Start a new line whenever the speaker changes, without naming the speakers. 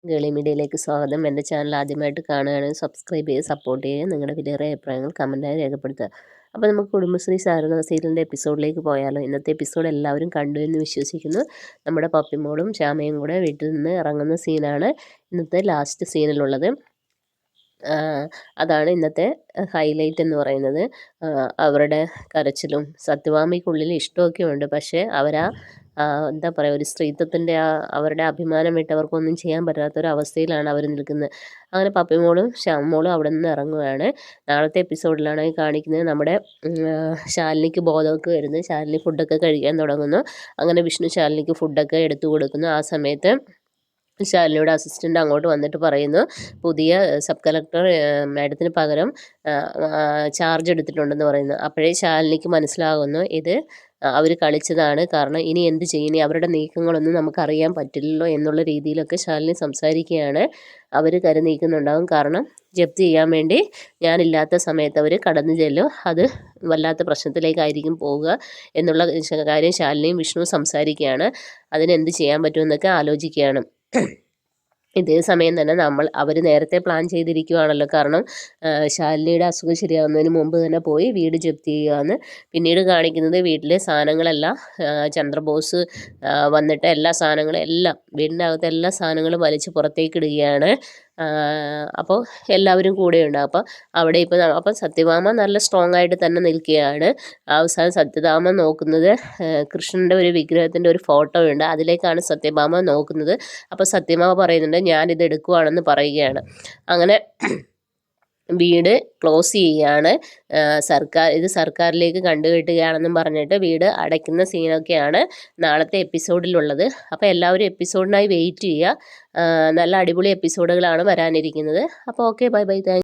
ഗേളി മീഡിയയിലേക്ക് സ്വാഗതം. എൻ്റെ ചാനൽ ആദ്യമായിട്ട് കാണുകയാണെങ്കിൽ സബ്സ്ക്രൈബ് ചെയ്ത് സപ്പോർട്ട് ചെയ്യുക. നിങ്ങളുടെ വിലയേറിയ അഭിപ്രായങ്ങൾ കമൻറ്റായി രേഖപ്പെടുത്തുക. അപ്പോൾ നമുക്ക് കുടുംബശ്രീ ശാരദ സീരിയലിൻ്റെ എപ്പിസോഡിലേക്ക് പോയാലോ. ഇന്നത്തെ എപ്പിസോഡ് എല്ലാവരും കണ്ടു എന്ന് വിശ്വസിക്കുന്നു. നമ്മുടെ പപ്പിമോളും ശ്യാമയും കൂടെ വീട്ടിൽ നിന്ന് ഇറങ്ങുന്ന സീനാണ് ഇന്നത്തെ ലാസ്റ്റ് സീനിലുള്ളത്. അതാണ് ഇന്നത്തെ ഹൈലൈറ്റ് എന്ന് പറയുന്നത്. അവരുടെ കരച്ചിലും സത്യഭാമയ്ക്കുള്ളിൽ ഇഷ്ടമൊക്കെ ഉണ്ട്. പക്ഷേ എന്താ പറയുക, ഒരു സ്ത്രീത്വത്തിൻ്റെ അവരുടെ അഭിമാനം വിട്ട് അവർക്കൊന്നും ചെയ്യാൻ പറ്റാത്തൊരവസ്ഥയിലാണ് അവർ നിൽക്കുന്നത്. അങ്ങനെ പപ്പിമോളും ശ്യാമമോളും അവിടെ നിന്ന് ഇറങ്ങുകയാണ്. നാളത്തെ എപ്പിസോഡിലാണ് കാണിക്കുന്നത് നമ്മുടെ ശാലിനിക്ക് ബോധമൊക്കെ വരുന്നത്. ശാലിനി ഫുഡൊക്കെ കഴിക്കാൻ തുടങ്ങുന്നു. അങ്ങനെ വിഷ്ണു ശാലിനിക്ക് ഫുഡൊക്കെ എടുത്തു കൊടുക്കുന്നു. ആ സമയത്ത് ശാലിനിയുടെ അസിസ്റ്റൻ്റ് അങ്ങോട്ട് വന്നിട്ട് പറയുന്നു, പുതിയ സബ് കളക്ടർ മാഡത്തിന് പകരം ചാർജ് എടുത്തിട്ടുണ്ടെന്ന് പറയുന്നു. അപ്പോഴേ ശാലിനിക്ക് മനസ്സിലാകുന്നു ഇത് അവർ കളിച്ചതാണ്. കാരണം ഇനി എന്ത് ചെയ്യും, ഇനി അവരുടെ നീക്കങ്ങളൊന്നും നമുക്കറിയാൻ പറ്റില്ലല്ലോ എന്നുള്ള രീതിയിലൊക്കെ ശാലിനി സംസാരിക്കുകയാണ്. അവർ കരുനീക്കുന്നുണ്ടാകും. കാരണം ജപ്തി ചെയ്യാൻ വേണ്ടി ഞാനില്ലാത്ത സമയത്ത് അവർ കടന്നു ചെല്ലും, അത് വല്ലാത്ത പ്രശ്നത്തിലേക്കായിരിക്കും പോവുക എന്നുള്ള കാര്യം ശാലിനിയും വിഷ്ണുവും സംസാരിക്കുകയാണ്. അതിനെന്ത് ചെയ്യാൻ പറ്റുമെന്നൊക്കെ ആലോചിക്കുകയാണ്. ഇതേ സമയം തന്നെ അവർ നേരത്തെ പ്ലാൻ ചെയ്തിരിക്കുകയാണല്ലോ. കാരണം ശാലിനിയുടെ അസുഖം ശരിയാകുന്നതിന് മുമ്പ് തന്നെ പോയി വീട് ജപ്തി ചെയ്യുകയാണ്. പിന്നീട് കാണിക്കുന്നത് വീട്ടിലെ സാധനങ്ങളെല്ലാം ചന്ദ്രബോസ് വന്നിട്ട് എല്ലാ സാധനങ്ങളും എല്ലാം വീടിൻ്റെ അകത്തെ എല്ലാ സാധനങ്ങളും വലിച്ച് പുറത്തേക്ക് ഇടുകയാണ്. അപ്പോൾ എല്ലാവരും കൂടെയുണ്ട്. അപ്പോൾ അവിടെ അപ്പം സത്യഭാമ നല്ല സ്ട്രോങ് ആയിട്ട് തന്നെ നിൽക്കുകയാണ്. അവസാനം സത്യഭാമ നോക്കുന്നത് കൃഷ്ണൻ്റെ ഒരു വിഗ്രഹത്തിൻ്റെ ഒരു ഫോട്ടോ ഉണ്ട്, അതിലേക്കാണ് സത്യഭാമ നോക്കുന്നത്. അപ്പോൾ സത്യഭാമ പറയുന്നുണ്ട് ഞാനിത് എടുക്കുവാണെന്ന് പറയുകയാണ്. അങ്ങനെ വീട് ക്ലോസ് ചെയ്യുകയാണ്. സർക്കാരിലേക്ക് കണ്ടുകെട്ടുകയാണെന്നും പറഞ്ഞിട്ട് വീട് അടയ്ക്കുന്ന സീനൊക്കെയാണ് നാളത്തെ എപ്പിസോഡിലുള്ളത്. അപ്പോൾ എല്ലാവരും എപ്പിസോഡിനായി വെയിറ്റ് ചെയ്യുക. നല്ല അടിപൊളി എപ്പിസോഡുകളാണ് വരാനിരിക്കുന്നത്. അപ്പോൾ ഓക്കെ, ബൈ ബൈ, താങ്ക്